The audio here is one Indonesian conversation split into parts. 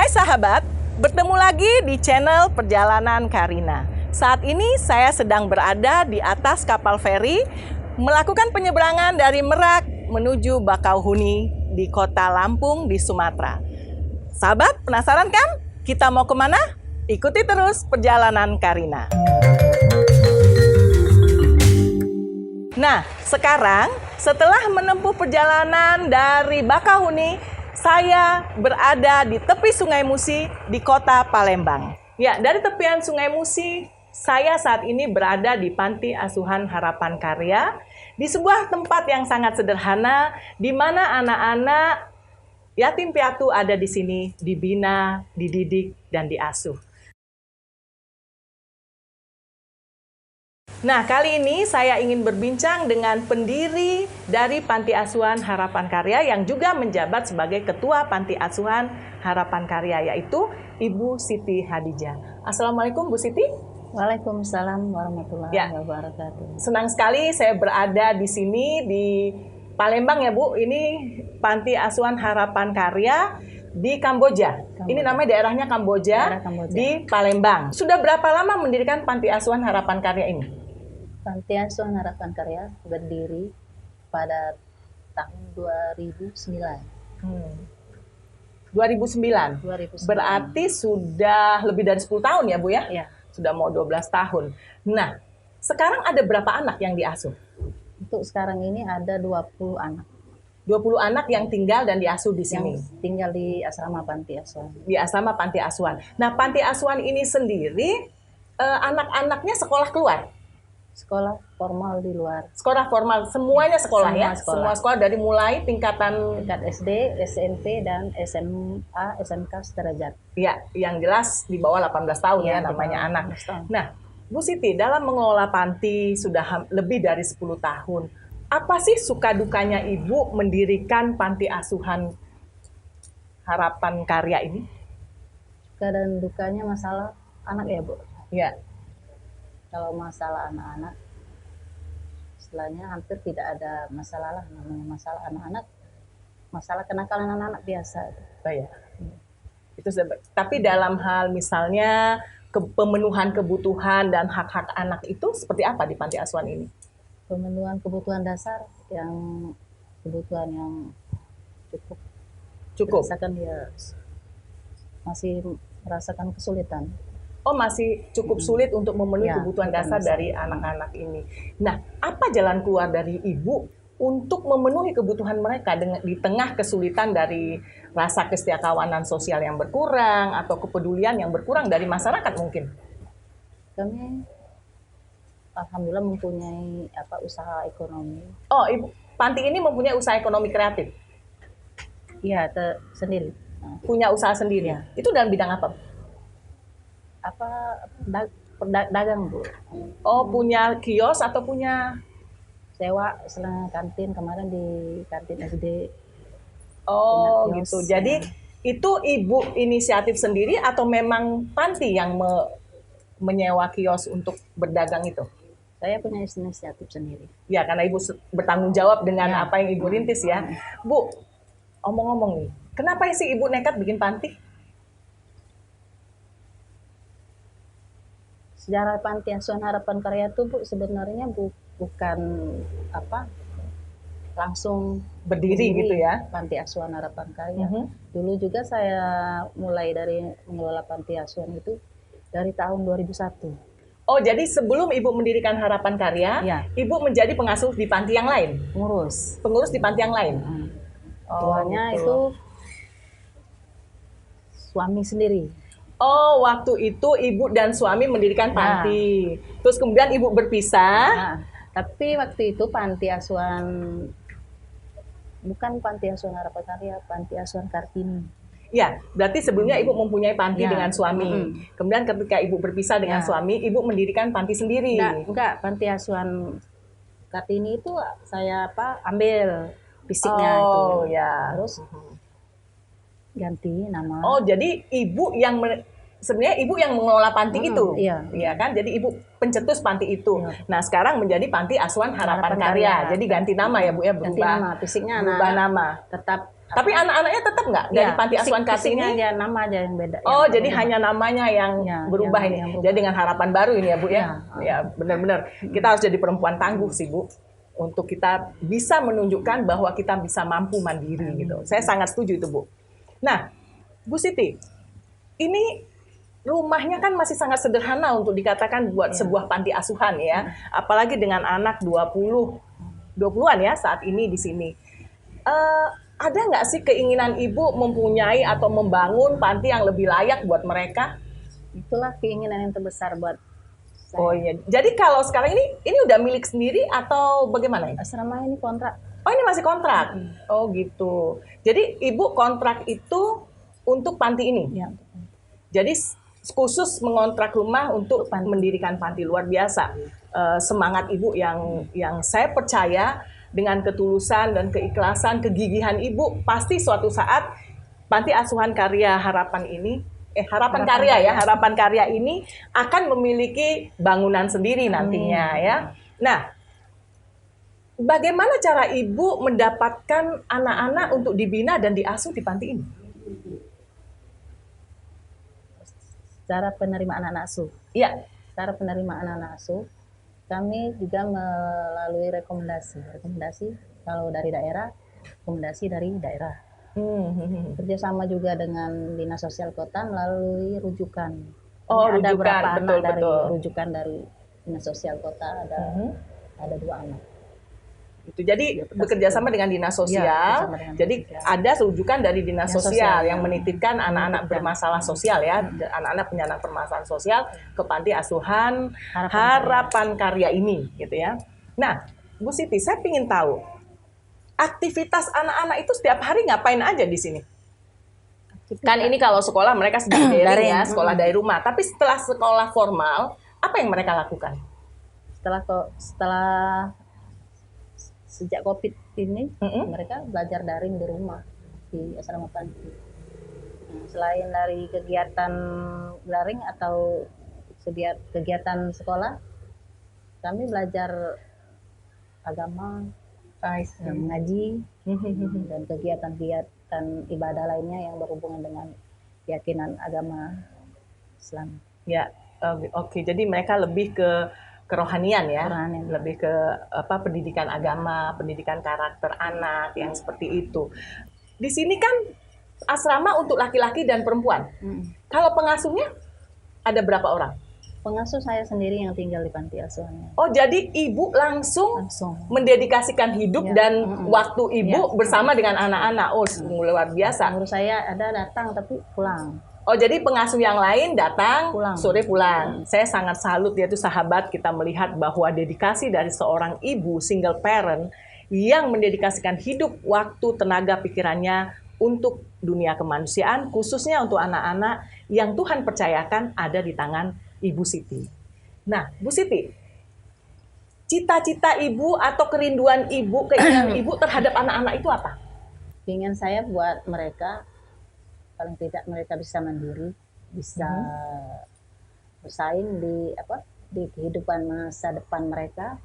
Hai sahabat, bertemu lagi di channel Perjalanan Karina. Saat ini saya sedang berada di atas kapal feri melakukan penyeberangan dari Merak menuju Bakauheni di kota Lampung di Sumatera. Sahabat, penasaran kan? Kita mau kemana? Ikuti terus Perjalanan Karina. Nah, sekarang setelah menempuh perjalanan dari Bakauheni, saya berada di tepi Sungai Musi di kota Palembang. Ya, dari tepian Sungai Musi, saya saat ini berada di Panti Asuhan Harapan Karya, di sebuah tempat yang sangat sederhana, di mana anak-anak yatim piatu ada di sini, dibina, dididik, dan diasuh. Nah, kali ini saya ingin berbincang dengan pendiri dari Panti Asuhan Harapan Karya yang juga menjabat sebagai Ketua Panti Asuhan Harapan Karya, yaitu Ibu Siti Hadijah. Assalamualaikum Bu Siti. Waalaikumsalam warahmatullahi wabarakatuh. Senang sekali saya berada di sini di Palembang ya Bu. Ini Panti Asuhan Harapan Karya di Kamboja. Ini namanya daerahnya Kamboja, di Palembang. Sudah berapa lama mendirikan Panti Asuhan Harapan Karya ini? Panti Asuhan Harapan Karya berdiri pada tahun 2009. 2009. Berarti sudah lebih dari 10 tahun ya Bu ya? Ya. Sudah mau 12 tahun. Nah, sekarang ada berapa anak yang diasuh? Untuk sekarang ini ada 20 anak. 20 anak yang tinggal dan diasuh di sini. Yang tinggal di asrama Panti Asuhan. Di asrama Panti Asuhan. Nah, Panti Asuhan ini sendiri anak-anaknya sekolah keluar? Sekolah formal di luar. Sekolah formal, semuanya sekolah. Semua Ya? sekolah. Semua sekolah dari mulai tingkatan Tingkat SD, SMP, dan SMA, SMK sederajat. ya, yang jelas di bawah 18 tahun ya namanya anak. Nah, Bu Siti, dalam mengelola panti sudah lebih dari 10 tahun. Apa sih suka dukanya Ibu mendirikan Panti Asuhan Harapan Karya ini? Suka dan dukanya masalah anak ya Bu. Ya. Kalau masalah anak-anak, istilahnya hampir tidak ada masalah lah, namanya masalah anak-anak, masalah kenakalan anak-anak biasa. Oh ya. Itu tapi dalam hal misalnya pemenuhan kebutuhan dan hak-hak anak itu seperti apa di Panti Asuhan ini? Pemenuhan kebutuhan dasar, yang kebutuhan yang cukup. Rasakan ya masih merasakan kesulitan. Oh, masih cukup sulit untuk memenuhi kebutuhan dasar dari anak-anak ini. Nah, apa jalan keluar dari Ibu untuk memenuhi kebutuhan mereka di tengah kesulitan dari rasa kesetiakawanan sosial yang berkurang atau kepedulian yang berkurang dari masyarakat mungkin? Kami alhamdulillah mempunyai usaha ekonomi. Oh, Ibu, panti ini mempunyai usaha ekonomi kreatif? Iya, sendiri. Punya usaha sendiri? Ya. Itu dalam bidang apa? Dagang Bu. Oh, punya kios atau punya sewa kantin, kemarin di kantin SD. Oh gitu. Jadi itu Ibu inisiatif sendiri atau memang panti yang menyewa kios untuk berdagang itu? Saya punya inisiatif sendiri. Ya, karena Ibu bertanggung jawab dengan apa yang Ibu rintis ya. Bu, omong-omong nih, kenapa sih Ibu nekat bikin panti? Sejarah Panti Asuhan Harapan Karya itu Bu sebenarnya bukan langsung berdiri gitu ya. Panti Asuhan Harapan Karya. Dulu juga saya mulai dari mengelola Panti Asuhan itu dari tahun 2001. Oh, jadi sebelum Ibu mendirikan Harapan Karya, Ibu menjadi pengasuh di panti yang lain? Pengurus di panti yang lain? Tuanya itu suami sendiri. Oh, waktu itu Ibu dan suami mendirikan panti. Terus kemudian Ibu berpisah. Tapi waktu itu Panti Asuhan, bukan Panti Asuhan Harapan Karya, Panti Asuhan Kartini. Ya, berarti sebelumnya Ibu mempunyai panti dengan suami. Kemudian ketika Ibu berpisah dengan suami, Ibu mendirikan panti sendiri. Enggak, Panti Asuhan Kartini itu saya ambil fisiknya itu. Oh, ya. Terus ganti nama. Oh, jadi Ibu yang sebenarnya Ibu yang mengelola panti itu. Iya kan? Jadi Ibu pencetus panti itu. Nah, sekarang menjadi Panti Asuhan Harapan Karya. Jadi ganti nama ya Bu ya, ganti nama, fisiknya berubah nama. Tetap Tapi anak-anaknya tetap nggak dari panti asuhan Kartini? Aja, nama aja yang beda. Oh, yang jadi berubah. hanya namanya yang berubah ini. Yang berubah. Jadi dengan harapan baru ini ya, Bu ya. Ya, benar-benar. Kita harus jadi perempuan tangguh sih, Bu. Untuk kita bisa menunjukkan bahwa kita bisa mampu mandiri gitu. Saya sangat setuju itu, Bu. Nah, Bu Siti, ini rumahnya kan masih sangat sederhana untuk dikatakan buat sebuah panti asuhan ya. Apalagi dengan anak 20-an ya saat ini di sini. Ada nggak sih keinginan Ibu mempunyai atau membangun panti yang lebih layak buat mereka? Itulah keinginan yang terbesar buat saya. Oh iya. Jadi kalau sekarang ini udah milik sendiri atau bagaimana ya? Asrama ini kontrak. Oh, ini masih kontrak? Oh gitu. Jadi Ibu kontrak itu untuk panti ini? Ya. Jadi khusus mengontrak rumah untuk mendirikan panti. Luar biasa. Semangat Ibu yang saya percaya dengan ketulusan dan keikhlasan, kegigihan Ibu, pasti suatu saat Panti Asuhan Karya Harapan ini, Harapan Karya ini akan memiliki bangunan sendiri nantinya ya. Nah, bagaimana cara Ibu mendapatkan anak-anak untuk dibina dan diasuh di panti ini? Cara penerimaan anak asuh. Iya. Cara penerimaan anak asuh. Kami juga melalui rekomendasi kalau dari daerah, rekomendasi dari daerah. Kerjasama juga dengan Dinas Sosial Kota melalui rujukan. Oh, ada rujukan, berapa anak dari betul. rujukan dari Dinas Sosial Kota, ada 2 anak. Itu jadi bekerja sama dengan Dinas Sosial. Jadi ada rujukan dari Dinas Sosial yang menitipkan anak-anak bermasalah sosial ya, anak-anak penyandang permasalahan sosial ke Panti Asuhan Harapan Karya ini gitu ya. Nah, Bu Siti, saya ingin tahu aktivitas anak-anak itu setiap hari ngapain aja di sini? Kan ini kalau sekolah mereka sedang daring ya, sekolah dari rumah. Tapi setelah sekolah formal, apa yang mereka lakukan? Setelah sejak COVID ini, mereka belajar daring di rumah, di asrama panti. Nah, selain dari kegiatan daring atau kegiatan sekolah, kami belajar agama, mengaji, dan kegiatan-kegiatan ibadah lainnya yang berhubungan dengan keyakinan agama Islam. Ya, oke. Jadi mereka lebih ke kerohanian ya, lebih ke pendidikan agama, pendidikan karakter anak yang seperti itu. Di sini kan asrama untuk laki-laki dan perempuan. Kalau pengasuhnya ada berapa orang? Pengasuh saya sendiri yang tinggal di panti asuhannya. Oh, jadi Ibu langsung mendedikasikan hidup dan waktu Ibu bersama dengan anak-anak. Oh, luar biasa. Menurut saya ada datang tapi pulang. Oh, jadi pengasuh yang lain datang, sore pulang. Saya sangat salut ya, itu sahabat, kita melihat bahwa dedikasi dari seorang ibu single parent yang mendedikasikan hidup, waktu, tenaga, pikirannya untuk dunia kemanusiaan, khususnya untuk anak-anak yang Tuhan percayakan ada di tangan Ibu Siti. Nah, Bu Siti, cita-cita Ibu atau kerinduan Ibu, keinginan Ibu terhadap anak-anak itu apa? Keinginan saya buat mereka, paling tidak mereka bisa mandiri, bisa bersaing di kehidupan masa depan mereka,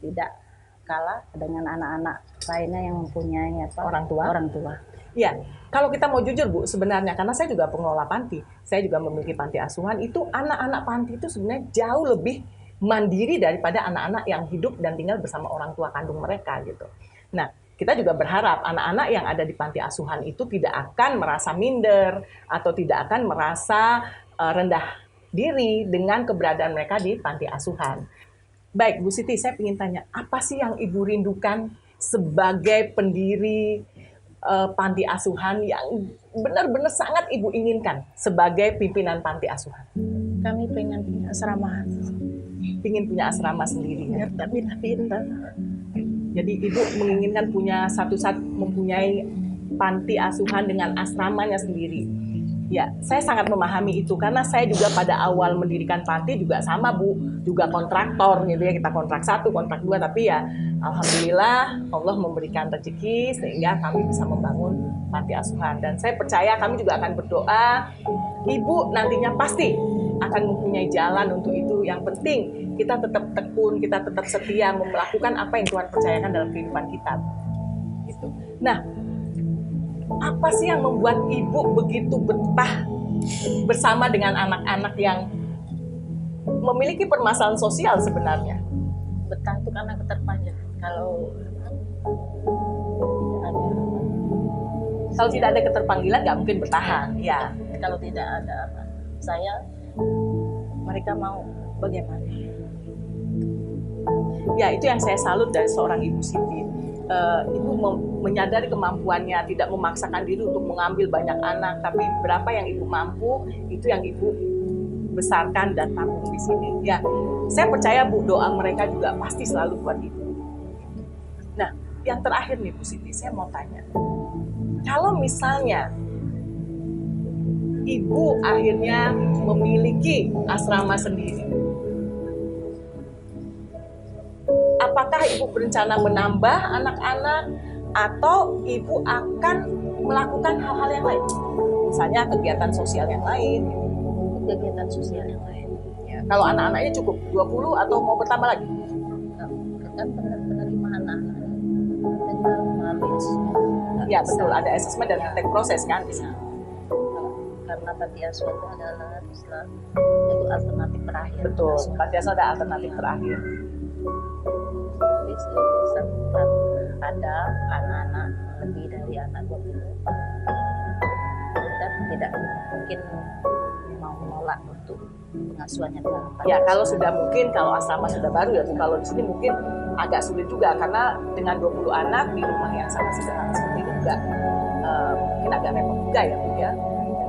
tidak kalah dengan anak-anak lainnya yang mempunyai orang tua. Ya, kalau kita mau jujur Bu, sebenarnya karena saya juga pengelola panti, saya juga memiliki panti asuhan, itu anak-anak panti itu sebenarnya jauh lebih mandiri daripada anak-anak yang hidup dan tinggal bersama orang tua kandung mereka gitu. Nah, kita juga berharap anak-anak yang ada di panti asuhan itu tidak akan merasa minder atau tidak akan merasa rendah diri dengan keberadaan mereka di panti asuhan. Baik, Bu Siti, saya ingin tanya, apa sih yang Ibu rindukan sebagai pendiri panti asuhan yang benar-benar sangat Ibu inginkan sebagai pimpinan panti asuhan? Kami pengen punya asrama. Ingin punya asrama sendiri. Biar tak pindah-pindah. Jadi Ibu menginginkan punya mempunyai panti asuhan dengan asramanya sendiri. Ya, saya sangat memahami itu karena saya juga pada awal mendirikan panti juga sama Bu, juga kontraktor gitu ya, kita kontrak 1, kontrak 2, tapi ya alhamdulillah Allah memberikan rezeki sehingga kami bisa membangun panti asuhan. Dan saya percaya kami juga akan berdoa, Ibu nantinya pasti akan mempunyai jalan untuk itu. Yang penting kita tetap tekun, kita tetap setia melakukan apa yang Tuhan percayakan dalam kehidupan kita. Gitu. Nah, Apa sih yang membuat Ibu begitu betah bersama dengan anak-anak yang memiliki permasalahan sosial sebenarnya? Betah itu karena keterpancing. Kalau tidak ada keterpanggilan nggak mungkin bertahan. Ya. Kalau tidak ada saya, mereka mau bagaimana? Ya, itu yang saya salut dari seorang Ibu Siti. Ibu menyadari kemampuannya, tidak memaksakan diri untuk mengambil banyak anak, tapi berapa yang Ibu mampu, itu yang Ibu besarkan dan tampung di sini. Ya, saya percaya Bu, doa mereka juga pasti selalu buat Ibu. Nah, yang terakhir nih Bu Siti, saya mau tanya, kalau misalnya Ibu akhirnya memiliki asrama sendiri, apakah Ibu berencana menambah anak-anak atau Ibu akan melakukan hal-hal yang lain? Misalnya kegiatan sosial yang lain. Kegiatan sosial yang lain. Ya, kalau anak-anaknya cukup 20 atau mau bertambah lagi? Kan penerimaan anak dengan melalui asesmen. Ya betul, ada asesmen dan take proses kan di sana. Karena panti asuhan itu adalah itu alternatif terakhir. Betul, panti asuhan ada alternatif terakhir. Bisa ada anak-anak lebih dari anak 20. Kita tidak mungkin mau menolak untuk pengasuhannya dalam panti. Ya kalau sudah mungkin, kalau asrama sudah baru ya Bu, kalau di sini mungkin agak sulit juga karena dengan 20 anak di rumah yang sangat sederhana seperti ini juga mungkin agak repot juga ya Bu ya.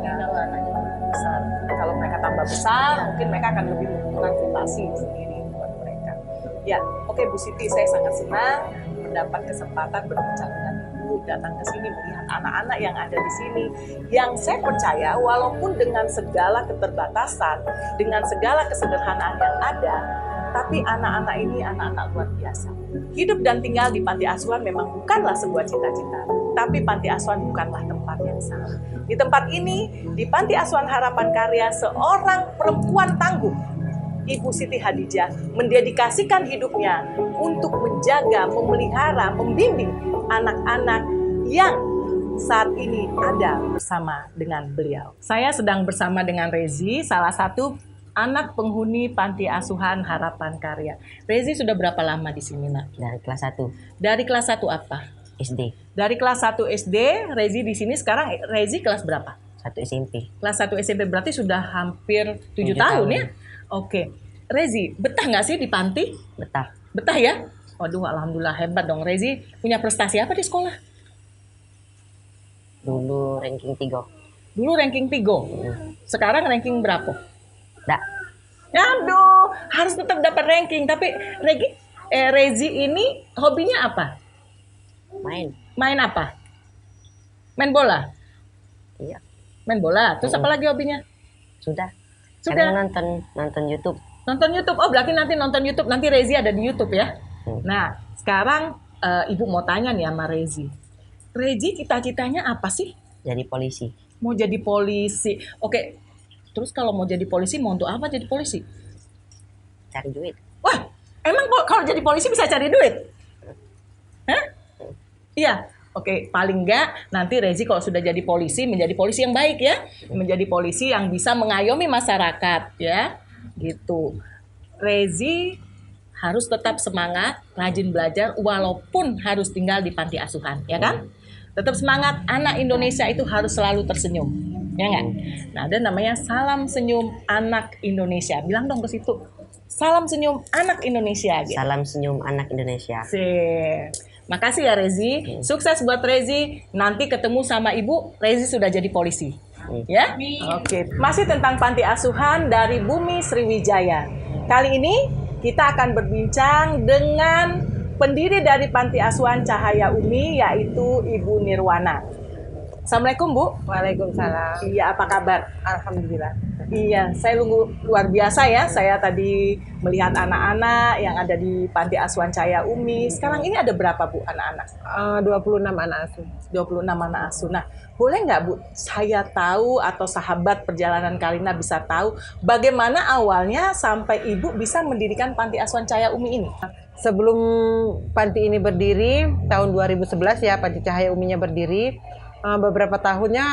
Kalau anaknya besar, kalau mereka tambah besar, mungkin mereka akan lebih membutuhkan privasi sendiri buat mereka. Ya, oke Bu Siti, saya sangat senang mendapat kesempatan berbincang dengan Ibu, datang ke sini melihat anak-anak yang ada di sini. Yang saya percaya, walaupun dengan segala keterbatasan, dengan segala kesederhanaan yang ada, tapi anak-anak ini anak-anak luar biasa. Hidup dan tinggal di panti asuhan memang bukanlah sebuah cita-cita, tapi panti asuhan bukanlah tempat yang salah. Di tempat ini, di Panti Asuhan Harapan Karya, seorang perempuan tangguh, Ibu Siti Hadijah, mendedikasikan hidupnya untuk menjaga, memelihara, membimbing anak-anak yang saat ini ada bersama dengan beliau. Saya sedang bersama dengan Rezi, salah satu anak penghuni Panti Asuhan Harapan Karya. Rezi sudah berapa lama di sini, Nak? Dari kelas 1 Dari kelas 1 apa? SD, Dari kelas 1 SD, Rezi di sini sekarang. Rezi kelas berapa? 1 SMP. Kelas 1 SMP, berarti sudah hampir 7 7 tahun tahun. ya? Oke. Rezi, betah nggak sih di panti? Betah. Betah ya? Waduh, alhamdulillah hebat dong. Rezi punya prestasi apa di sekolah? Dulu ranking 3. Dulu ranking 3. Sekarang ranking berapa? Dak, Aduh, harus tetap dapat ranking. Tapi Rezi ini hobinya apa? main. Main apa? Main bola? Iya, Main bola. Terus apa lagi hobinya? sudah. Sudah. Kadang nonton YouTube. Nonton YouTube. Oh, berarti nanti nonton YouTube. Nanti Rezi ada di YouTube ya. Nah, sekarang Ibu mau tanya nih sama Rezi. Rezi cita-citanya apa sih? Jadi polisi. Mau jadi polisi. Oke. Terus kalau mau jadi polisi, mau untuk apa jadi polisi? Cari duit. Wah, emang kalau jadi polisi bisa cari duit? Hah? Iya. Oke, paling enggak nanti Rezi kalau sudah jadi polisi, menjadi polisi yang baik ya. Menjadi polisi yang bisa mengayomi masyarakat ya. Gitu. Rezi harus tetap semangat, rajin belajar walaupun harus tinggal di panti asuhan, ya kan? Tetap semangat, anak Indonesia itu harus selalu tersenyum. Ya nggak? Nah, ada namanya Salam Senyum Anak Indonesia. Bilang dong ke situ. Salam Senyum Anak Indonesia. Gitu. Salam senyum anak Indonesia. Sip. Makasih ya Rezi. Sukses buat Rezi. Nanti ketemu sama Ibu, Rezi sudah jadi polisi. Ya? Oke. Masih tentang panti asuhan dari Bumi Sriwijaya. Kali ini kita akan berbincang dengan pendiri dari Panti Asuhan Cahaya Umi, yaitu Ibu Nirwana. Assalamualaikum Bu. Waalaikumsalam. Iya, apa kabar? Alhamdulillah. Iya, saya luar biasa ya. Saya tadi melihat anak-anak yang ada di Panti Asuhan Cahaya Umi. Sekarang ini ada berapa Bu anak-anak? 26 anak asuh. 26 anak asuh. Nah, boleh nggak Bu, saya tahu atau sahabat perjalanan Kalina bisa tahu bagaimana awalnya sampai Ibu bisa mendirikan Panti Asuhan Cahaya Umi ini? Sebelum panti ini berdiri, tahun 2011 ya, Panti Cahaya Uminya berdiri, Beberapa tahunnya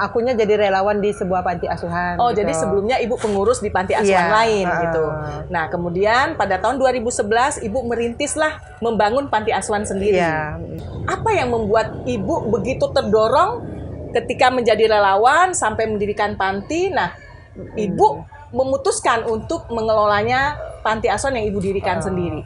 akunya jadi relawan di sebuah panti asuhan. Oh, gitu. jadi sebelumnya Ibu pengurus di panti asuhan Iya, lain gitu. Nah, kemudian pada tahun 2011 Ibu merintislah membangun panti asuhan sendiri. Iya. Apa yang membuat Ibu begitu terdorong ketika menjadi relawan sampai mendirikan panti? Nah, Ibu memutuskan untuk mengelolanya panti asuhan yang Ibu dirikan sendiri.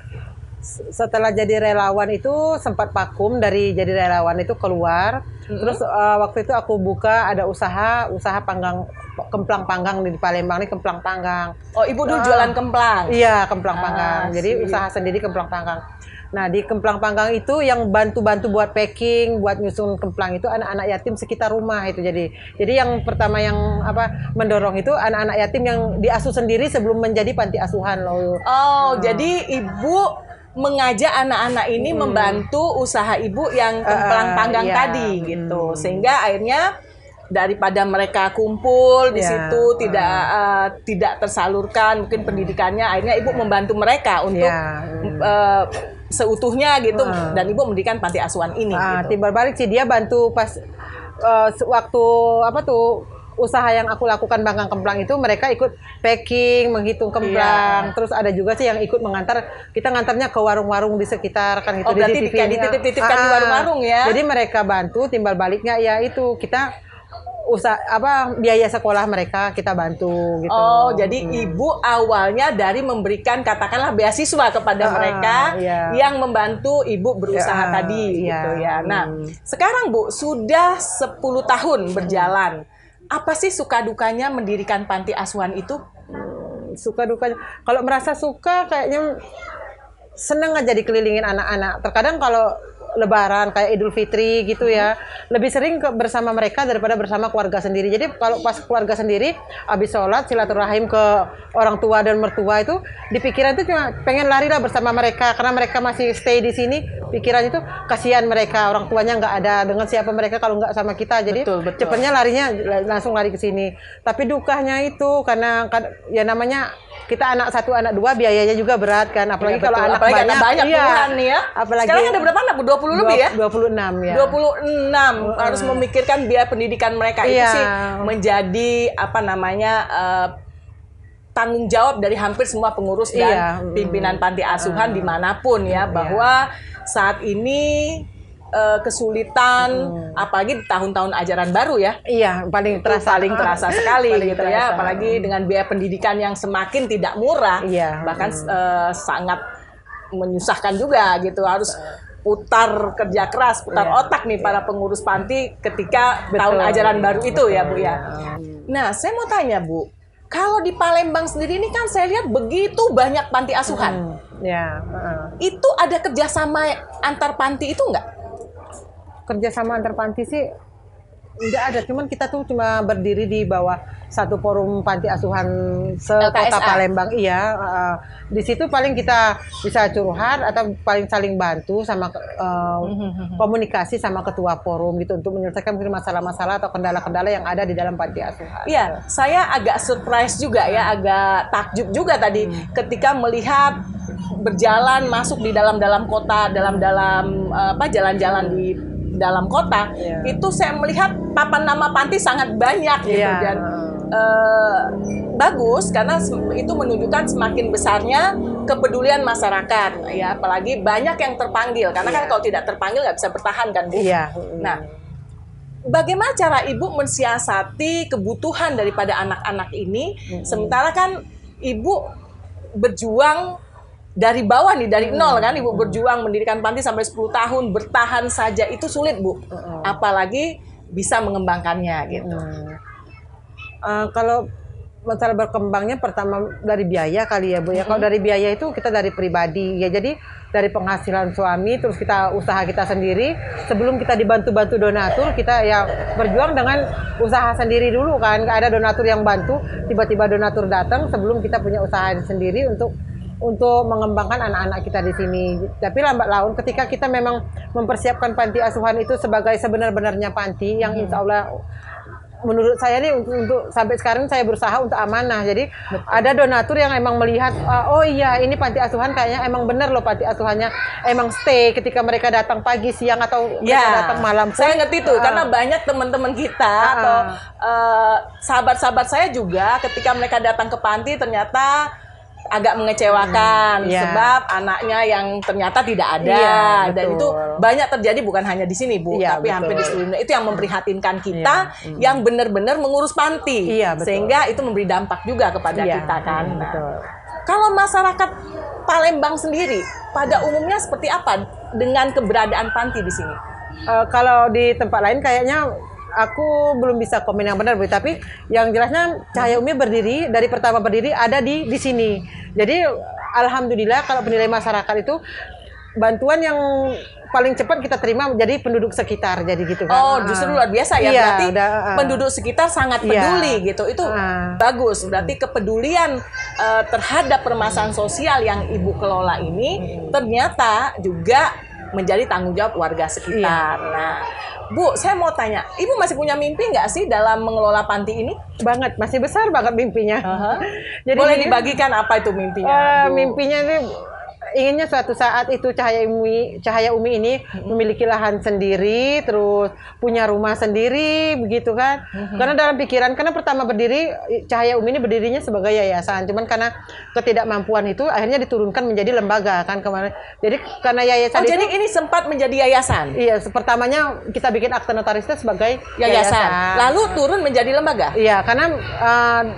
Setelah jadi relawan itu sempat vakum dari jadi relawan itu keluar. Terus waktu itu aku buka ada usaha panggang kemplang panggang di Palembang nih, kemplang panggang. Oh, Ibu dulu jualan kemplang. Iya, kemplang panggang. Jadi sip. usaha sendiri kemplang panggang. Nah, di kemplang panggang itu yang bantu-bantu buat packing, buat nyusun kemplang itu anak-anak yatim sekitar rumah itu. Jadi yang pertama yang mendorong itu anak-anak yatim yang diasuh sendiri sebelum menjadi panti asuhan loh. Oh, jadi Ibu mengajak anak-anak ini membantu usaha Ibu yang kemplang panggang iya. tadi gitu. Sehingga akhirnya daripada mereka kumpul di Iya. situ tidak tersalurkan mungkin pendidikannya, akhirnya Ibu membantu mereka untuk seutuhnya gitu dan Ibu mendirikan panti asuhan ini gitu. Timbal balik sih dia bantu pas waktu usaha yang aku lakukan panggang kemplang itu mereka ikut packing, menghitung kemplang. Terus ada juga sih yang ikut mengantar, kita ngantarnya ke warung-warung di sekitar kan gitu. Oh, berarti kayak dititip-titipkan di warung-warung ya. Jadi mereka bantu, timbal baliknya ya itu kita biaya sekolah mereka kita bantu gitu. Oh, jadi Ibu awalnya dari memberikan katakanlah beasiswa kepada mereka yang membantu Ibu berusaha tadi gitu ya. Nah, sekarang Bu sudah 10 tahun berjalan. Apa sih suka dukanya mendirikan panti asuhan itu? Suka dukanya, kalau merasa suka kayaknya seneng aja dikelilingin anak-anak. Terkadang kalau Lebaran kayak Idul Fitri gitu ya, lebih sering bersama mereka daripada bersama keluarga sendiri. Jadi kalau pas keluarga sendiri habis sholat silaturahim ke orang tua dan mertua itu di pikiran itu cuma pengen lari lah bersama mereka karena mereka masih stay di sini. Pikiran itu kasihan mereka, orang tuanya nggak ada, dengan siapa mereka kalau nggak sama kita. Jadi cepatnya larinya langsung lari ke sini. Tapi dukanya itu karena ya namanya kita anak satu anak dua biayanya juga berat kan, apalagi kalau anak banyak puluhan nih ya. Apalagi sekarang ada berapa anak? 20 lebih ya? 26 ya. 26 harus memikirkan biaya pendidikan mereka itu sih menjadi tanggung jawab dari hampir semua pengurus dan pimpinan panti asuhan dimanapun ya, bahwa saat ini kesulitan apalagi di tahun-tahun ajaran baru ya. Iya, paling terasa sekali gitu ya, apalagi dengan biaya pendidikan yang semakin tidak murah, bahkan sangat menyusahkan juga gitu, harus putar kerja keras, putar otak nih para pengurus panti ketika tahun ajaran baru itu ya Bu ya. Nah, saya mau tanya Bu, kalau di Palembang sendiri ini kan saya lihat begitu banyak panti asuhan. Itu ada kerjasama antar panti itu enggak? Kerjasama antar panti sih nggak ada, cuman kita tuh cuma berdiri di bawah satu forum panti asuhan se-Kota Palembang. Di situ paling kita bisa curhat atau paling saling bantu sama komunikasi sama ketua forum gitu untuk menyelesaikan masalah-masalah atau kendala-kendala yang ada di dalam panti asuhan. Iya, saya agak surprise juga ya, agak takjub juga tadi ketika melihat berjalan masuk di dalam kota, jalan-jalan di dalam kota, itu saya melihat papan nama panti sangat banyak gitu dan bagus karena itu menunjukkan semakin besarnya kepedulian masyarakat ya, apalagi banyak yang terpanggil karena kan kalau tidak terpanggil nggak bisa bertahan kan Bu. Nah, bagaimana cara Ibu mensiasati kebutuhan daripada anak-anak ini sementara kan Ibu berjuang dari bawah nih, dari nol kan, Ibu berjuang mendirikan panti sampai 10 tahun, bertahan saja itu sulit Bu, apalagi bisa mengembangkannya gitu. Kalau masalah berkembangnya pertama dari biaya kali ya Bu ya. Kalau dari biaya itu kita dari pribadi ya, jadi dari penghasilan suami, terus kita usaha kita sendiri, sebelum kita dibantu-bantu donatur, kita ya berjuang dengan usaha sendiri dulu kan. Nggak ada donatur yang bantu, tiba-tiba donatur datang sebelum kita punya usaha sendiri untuk mengembangkan anak-anak kita di sini. Tapi lambat laun ketika kita memang mempersiapkan panti asuhan itu sebagai sebenar-benarnya panti yang insya Allah menurut saya nih untuk sampai sekarang saya berusaha untuk amanah. Jadi ada donatur yang emang melihat oh iya ini panti asuhan kayaknya emang bener loh panti asuhannya emang stay ketika mereka datang pagi, siang atau mereka datang malam. Saya ngerti tuh karena banyak teman-teman kita atau sahabat-sahabat saya juga ketika mereka datang ke panti ternyata agak mengecewakan sebab anaknya yang ternyata tidak ada dan itu banyak terjadi bukan hanya di sini Bu tapi hampir di seluruh dunia. Itu yang memprihatinkan kita yang benar-benar mengurus panti sehingga itu memberi dampak juga kepada kita kan. Kalau masyarakat Palembang sendiri pada umumnya seperti apa dengan keberadaan panti di sini? Kalau di tempat lain kayaknya aku belum bisa komen yang benar Bu, tapi yang jelasnya Cahaya Umi berdiri dari pertama berdiri ada di sini. Jadi alhamdulillah kalau penilai masyarakat itu bantuan yang paling cepat kita terima jadi penduduk sekitar jadi gitu kan. Oh, justru luar biasa ya berarti penduduk sekitar sangat peduli gitu. Itu bagus. Berarti kepedulian terhadap permasalahan sosial yang Ibu kelola ini ternyata juga menjadi tanggung jawab warga sekitar. Nah, Bu, saya mau tanya, Ibu masih punya mimpi nggak sih dalam mengelola panti ini? Banget, masih besar banget mimpinya. Jadi boleh dibagikan apa itu mimpinya? Mimpinya ini inginnya suatu saat itu Cahaya Umi ini memiliki lahan sendiri, terus punya rumah sendiri, begitu kan? Karena dalam pikiran, karena pertama berdiri Cahaya Umi ini berdirinya sebagai yayasan, cuman karena ketidakmampuan itu akhirnya diturunkan menjadi lembaga kan kemarin. Jadi karena yayasan itu, jadi ini sempat menjadi yayasan. Iya, pertamanya kita bikin akte notarisnya sebagai yayasan. Lalu turun menjadi lembaga. Iya, karena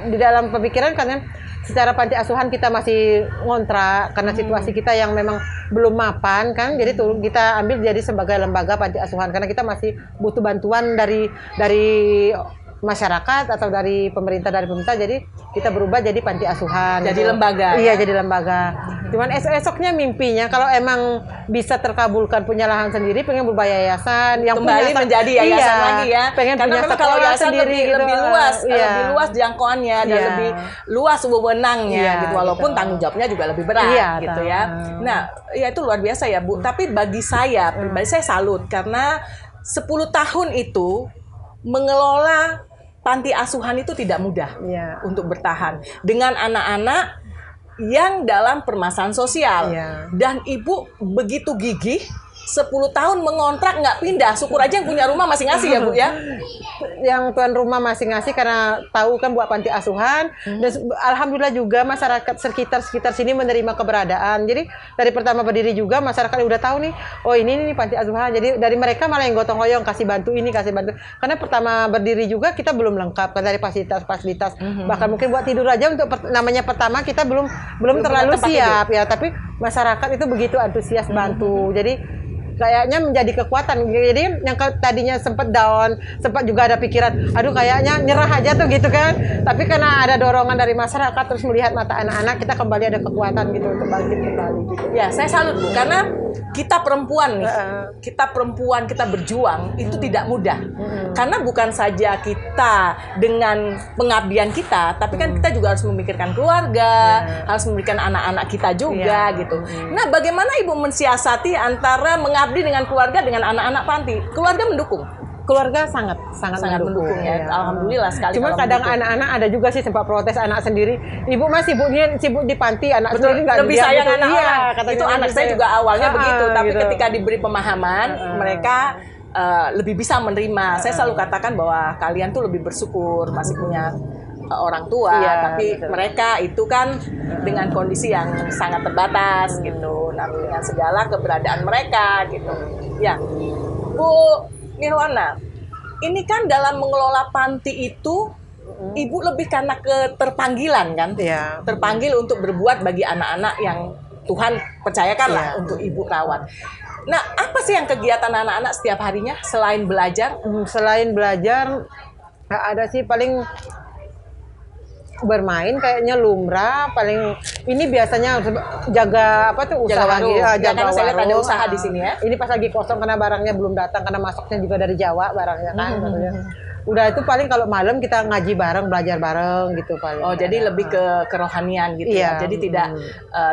di dalam pemikiran karena secara panti asuhan kita masih ngontrak karena situasi kita yang memang belum mapan kan, jadi tuh kita ambil jadi sebagai lembaga panti asuhan karena kita masih butuh bantuan dari masyarakat atau dari pemerintah jadi kita berubah jadi panti asuhan jadi gitu. Lembaga iya jadi lembaga. Cuman esoknya mimpinya kalau emang bisa terkabulkan punya lahan sendiri pengen berubah yayasan yang kembali punya, menjadi yayasan lagi ya pengen karena punya memang kalau yayasan sendiri gitu. lebih luas jangkauannya dan lebih luas wewenangnya gitu walaupun tanggung jawabnya juga lebih berat gitu ya. Nah ya itu luar biasa ya Bu, tapi bagi saya pribadi saya salut karena 10 tahun itu mengelola panti asuhan itu tidak mudah untuk bertahan dengan anak-anak yang dalam permasalahan sosial dan Ibu begitu gigih 10 tahun mengontrak nggak pindah, syukur aja yang punya rumah masih ngasih ya Bu ya. Yang tuan rumah masih ngasih karena tahu kan buat panti asuhan dan alhamdulillah juga masyarakat sekitar sini menerima keberadaan. Jadi dari pertama berdiri juga masyarakat udah tahu nih, oh ini panti asuhan. Jadi dari mereka malah yang gotong royong kasih bantu ini kasih bantu. Karena pertama berdiri juga kita belum lengkap kan dari fasilitas bahkan mungkin buat tidur aja untuk namanya pertama kita belum terlalu siap ya. Tapi masyarakat itu begitu antusias bantu. Jadi kayaknya menjadi kekuatan. Jadi yang tadinya sempat down, sempat juga ada pikiran, aduh kayaknya nyerah aja tuh gitu kan. Tapi karena ada dorongan dari masyarakat terus melihat mata anak-anak, kita kembali ada kekuatan gitu untuk bangkit kembali. Gitu. Ya, saya salut Bu, karena kita perempuan nih, kita berjuang itu tidak mudah. Karena bukan saja kita dengan pengabdian kita, tapi kan kita juga harus memikirkan keluarga, harus memikirkan anak-anak kita juga gitu. Nah, bagaimana Ibu mensiasati antara mengabdi dengan keluarga dengan anak-anak panti? Keluarga mendukung? Keluarga sangat mendukung ya. Alhamdulillah sekali. Cuma kadang anak-anak ada juga sih sempat protes anak sendiri. Ibu masih sibuk di panti, anak sendiri nggak lebih sayang anak orang. Itu gitu. anak saya juga awalnya begitu, tapi ketika diberi pemahaman, mereka lebih bisa menerima. Saya selalu katakan bahwa kalian tuh lebih bersyukur masih punya orang tua, tapi mereka itu kan dengan kondisi yang sangat terbatas gitu. Nah, dengan segala keberadaan mereka gitu. Ya, Bu Nirwana, ini kan dalam mengelola panti itu Ibu lebih karena keterpanggilan kan? Terpanggil untuk berbuat bagi anak-anak yang Tuhan percayakan lah untuk Ibu rawat. Nah, apa sih yang kegiatan anak-anak setiap harinya selain belajar? Selain belajar, ada sih paling bermain kayaknya lumrah, paling ini biasanya jaga apa tuh usaha warung. Jaga saya lihat warung. ada usaha di sini ya. Ini pas lagi kosong karena barangnya belum datang karena masuknya juga dari Jawa barangnya kan. Udah itu paling kalau malam kita ngaji bareng, belajar bareng gitu paling. Oh, jadi lebih ke kerohanian gitu ya. Jadi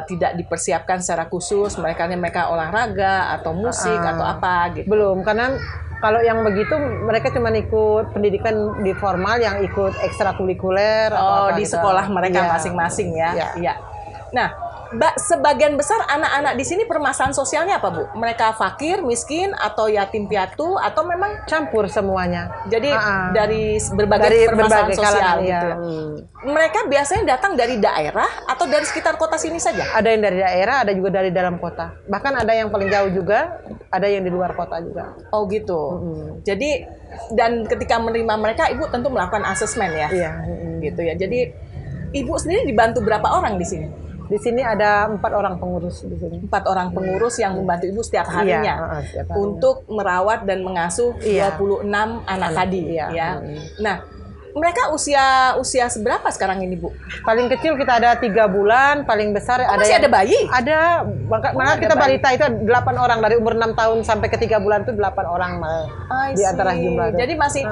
tidak dipersiapkan secara khusus mereka olahraga atau musik atau apa gitu. Belum, karena Kalau yang begitu mereka cuma ikut pendidikan di formal, yang ikut ekstrakurikuler. Oh, apa di gitu. sekolah mereka Iya. masing-masing ya. Iya. Iya. Nah, sebagian besar anak-anak di sini permasalahan sosialnya apa, Bu? Mereka fakir, miskin, atau yatim piatu, atau memang Campur semuanya. jadi Ah, ah. dari berbagai Dari permasalahan berbagai sosial kalangan, gitu. iya. Mereka biasanya datang dari daerah atau dari sekitar kota sini saja? Ada yang dari daerah, ada juga dari dalam kota. Bahkan ada yang paling jauh juga, ada yang di luar kota juga. Oh gitu. Jadi dan ketika menerima mereka, Ibu tentu melakukan asesmen ya. Iya. Gitu ya. Jadi Ibu sendiri dibantu berapa orang di sini? Di sini ada 4 orang pengurus di sini. 4 orang pengurus yang membantu Ibu setiap harinya setiap harinya. untuk merawat dan mengasuh Iya. 26 anak tadi iya. ya. Nah, mereka usia seberapa sekarang ini, Bu? Paling kecil kita ada 3 bulan, paling besar Oh, masih ada bayi? Ada, maka ada kita bayi. balita itu 8 orang dari umur 6 tahun sampai ke 3 bulan itu 8 orang malah I di antara see. jumlah itu. Jadi masih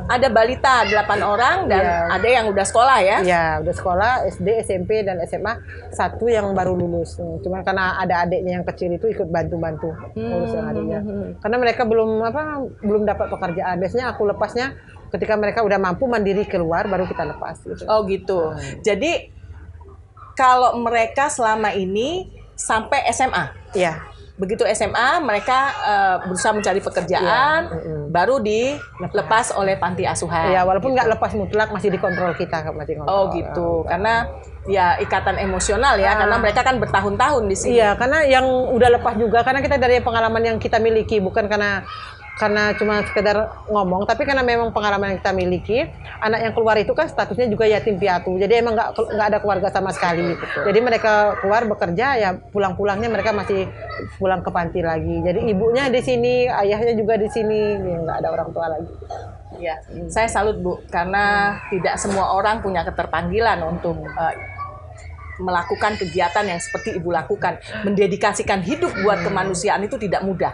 ada balita 8 orang dan Iya. ada yang udah sekolah ya? Ya, udah sekolah SD, SMP dan SMA, 1 yang baru lulus. Cuman karena ada adiknya yang kecil itu ikut bantu-bantu ngurus yang adiknya. Karena mereka belum dapat pekerjaan. Biasanya aku lepasnya ketika mereka udah mampu mandiri keluar baru kita lepas gitu. Oh gitu. Jadi kalau mereka selama ini sampai SMA, Iya. begitu SMA mereka berusaha mencari pekerjaan, baru dilepas oleh panti asuhan. Ya, walaupun nggak lepas mutlak masih dikontrol kita, masih kontrol. Oh gitu, karena ya ikatan emosional ya, karena mereka kan bertahun-tahun di sini. Iya, karena yang udah lepas juga, karena kita dari pengalaman yang kita miliki, bukan karena cuma sekedar ngomong, tapi karena memang pengalaman yang kita miliki. Anak yang keluar itu kan statusnya juga yatim piatu, jadi emang nggak ada keluarga sama sekali. Jadi mereka keluar bekerja, ya pulang-pulangnya mereka masih pulang ke panti lagi. Jadi ibunya di sini, ayahnya juga di sini, ya, nggak ada orang tua lagi. Ya, saya salut Bu, karena tidak semua orang punya keterpanggilan untuk melakukan kegiatan yang seperti Ibu lakukan. Mendedikasikan hidup buat kemanusiaan itu tidak mudah.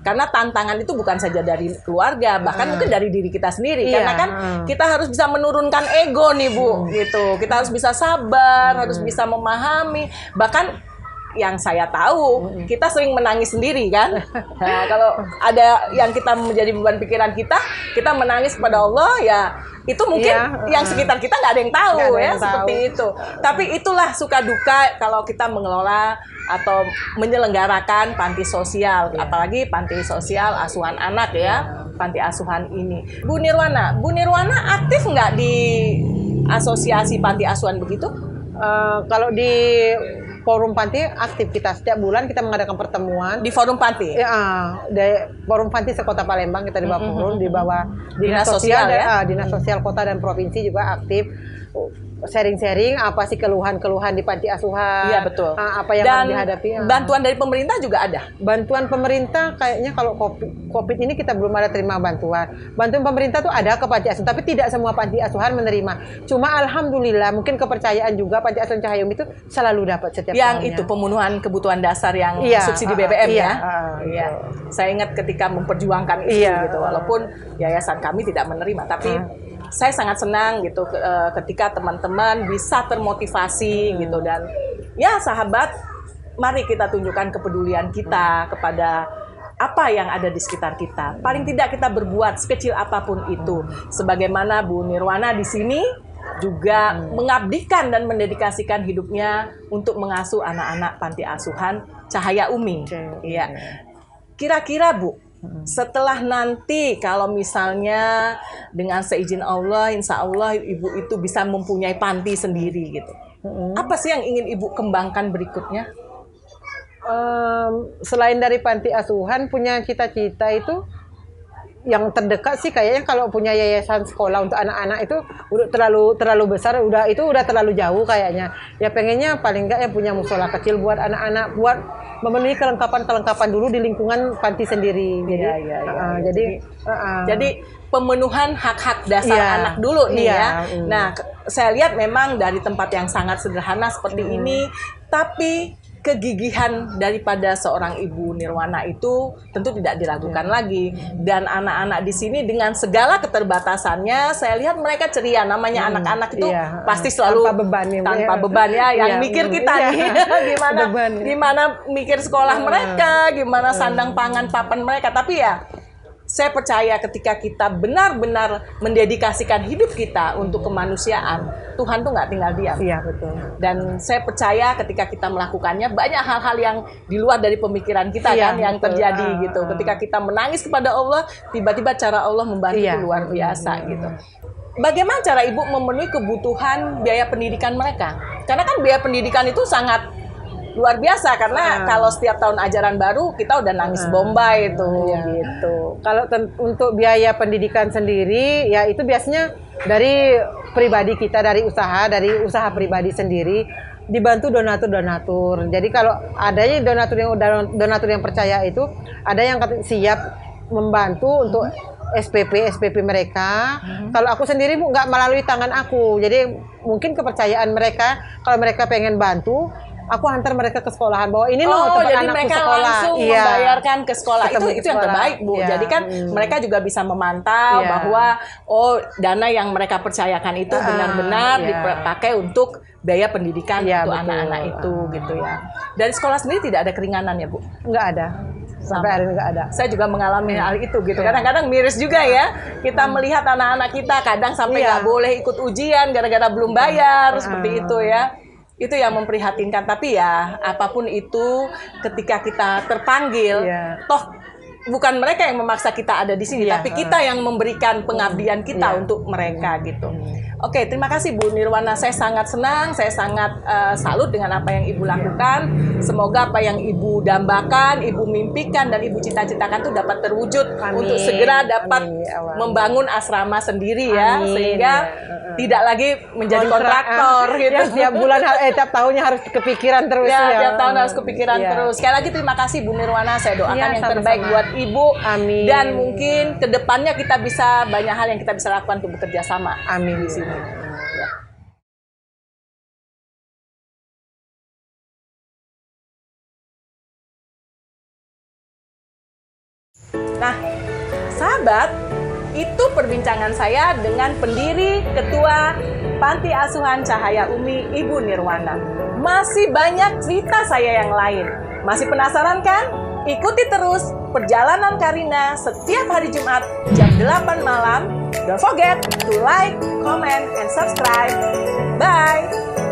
Karena tantangan itu bukan saja dari keluarga, bahkan mungkin dari diri kita sendiri. Iya. Karena kan kita harus bisa menurunkan ego nih Bu, gitu. Kita harus bisa sabar, harus bisa memahami. Bahkan yang saya tahu, kita sering menangis sendiri kan. Nah, kalau ada yang kita menjadi beban pikiran kita menangis kepada Allah, ya itu mungkin yang sekitar kita nggak ada yang tahu Nggak ada ya, yang seperti tahu. itu. Tapi itulah suka duka kalau kita mengelola atau menyelenggarakan panti sosial, apalagi panti sosial asuhan anak ya, panti asuhan ini. Bu Nirwana aktif nggak di asosiasi panti asuhan begitu? Kalau di forum panti aktif, kita setiap bulan kita mengadakan pertemuan. Di forum panti? Ya, dari forum panti sekota Palembang kita di bawah forum, di bawah Dinas sosial ya? Dinas sosial kota dan provinsi juga aktif. Sharing-sharing apa sih keluhan-keluhan di panti asuhan. Iya betul. Apa yang dan harus dihadapi. Bantuan dari pemerintah juga ada? Bantuan pemerintah kayaknya kalau COVID ini kita belum ada terima bantuan. Bantuan pemerintah tuh ada ke panti asuhan, tapi tidak semua panti asuhan menerima. Cuma alhamdulillah mungkin kepercayaan juga panti asuhan Cahayum itu selalu dapat setiap yang tahunnya. itu pemenuhan kebutuhan dasar yang Iya, subsidi BBM iya, ya. iya. Saya ingat ketika memperjuangkan itu Iya, gitu, walaupun yayasan kami tidak menerima, tapi saya sangat senang gitu ketika teman-teman bisa termotivasi gitu, dan ya sahabat, mari kita tunjukkan kepedulian kita kepada apa yang ada di sekitar kita. Paling tidak kita berbuat sekecil apapun itu. Sebagaimana Bu Nirwana di sini juga mengabdikan dan mendedikasikan hidupnya untuk mengasuh anak-anak panti asuhan Cahaya Umi. Iya. Kira-kira Bu, setelah nanti kalau misalnya dengan seizin Allah, insya Allah Ibu itu bisa mempunyai panti sendiri gitu. Apa sih yang ingin Ibu kembangkan berikutnya? Selain dari panti asuhan, punya cita-cita itu yang terdekat sih kayaknya kalau punya yayasan sekolah untuk anak-anak itu udah terlalu besar, udah terlalu jauh kayaknya. Ya pengennya paling enggak yang punya musola kecil buat anak-anak, buat memenuhi kelengkapan dulu di lingkungan panti sendiri. Jadi jadi pemenuhan hak-hak dasar anak dulu nih ya. Nah, saya lihat memang dari tempat yang sangat sederhana seperti ini, tapi kegigihan daripada seorang Ibu Nirwana itu tentu tidak diragukan lagi. Dan anak-anak di sini dengan segala keterbatasannya, saya lihat mereka ceria. Namanya anak-anak itu pasti selalu tanpa beban ya. Yang mikir kita nih, gimana mikir sekolah mereka, gimana sandang pangan papan mereka. Tapi ya saya percaya ketika kita benar-benar mendedikasikan hidup kita untuk kemanusiaan, Tuhan tuh nggak tinggal diam. Iya, betul. Dan saya percaya ketika kita melakukannya, banyak hal-hal yang di luar dari pemikiran kita Iya, kan yang betul. terjadi gitu. Ketika kita menangis kepada Allah, tiba-tiba cara Allah membantu Iya. itu luar biasa gitu. Bagaimana cara Ibu memenuhi kebutuhan biaya pendidikan mereka? Karena kan biaya pendidikan itu sangat luar biasa, karena kalau setiap tahun ajaran baru kita udah nangis bombay itu gitu. Kalau untuk biaya pendidikan sendiri, ya itu biasanya dari pribadi kita, dari usaha pribadi sendiri, dibantu donatur. Jadi kalau adanya donatur yang percaya itu, ada yang siap membantu untuk SPP mereka. Kalau aku sendiri Bu, nggak melalui tangan aku, jadi mungkin kepercayaan mereka, kalau mereka pengen bantu, aku antar mereka ke sekolahan, bahwa ini loh tempat jadi anakku mereka sekolah. langsung Iya. membayarkan ke sekolah. Ketemu Itu ke yang sekolah. terbaik, Bu. Iya. Jadi kan mereka juga bisa memantau Iya. bahwa dana yang mereka percayakan itu benar-benar iya. dipakai untuk biaya pendidikan Iya, untuk betul. anak-anak itu gitu ya. Dari sekolah sendiri tidak ada keringanan ya, Bu? Nggak ada. Sampai hari ini nggak ada. Saya juga mengalami hal itu gitu. Kadang-kadang miris juga ya. Kita melihat anak-anak kita kadang sampai nggak boleh ikut ujian gara-gara belum bayar seperti itu ya. Itu yang memprihatinkan. Tapi ya apapun itu, ketika kita terpanggil, toh bukan mereka yang memaksa kita ada di sini, tapi kita yang memberikan pengabdian kita untuk mereka gitu. Oke, terima kasih Bu Nirwana. Saya sangat senang, saya sangat salut dengan apa yang Ibu lakukan. Semoga apa yang Ibu dambakan, Ibu mimpikan, dan Ibu cita-citakan itu dapat terwujud untuk segera dapat membangun asrama sendiri ya, sehingga tidak lagi menjadi kontraktor gitu. Ya, tiap bulan, tiap tahunnya harus kepikiran terus Ya, ya. tiap tahun harus kepikiran terus. Sekali lagi terima kasih Bu Nirwana. Saya doakan yang sama-sama. terbaik buat Ibu. Amin. Dan mungkin kedepannya kita bisa banyak hal yang kita bisa lakukan untuk bekerja sama. Amin. Di sini. Nah, sahabat, itu perbincangan saya dengan pendiri Ketua Panti Asuhan Cahaya Umi, Ibu Nirwana. Masih banyak cerita saya yang lain. Masih penasaran kan? Ikuti terus perjalanan Karina setiap hari Jumat jam 8 malam. Don't forget to like, comment, and subscribe. Bye!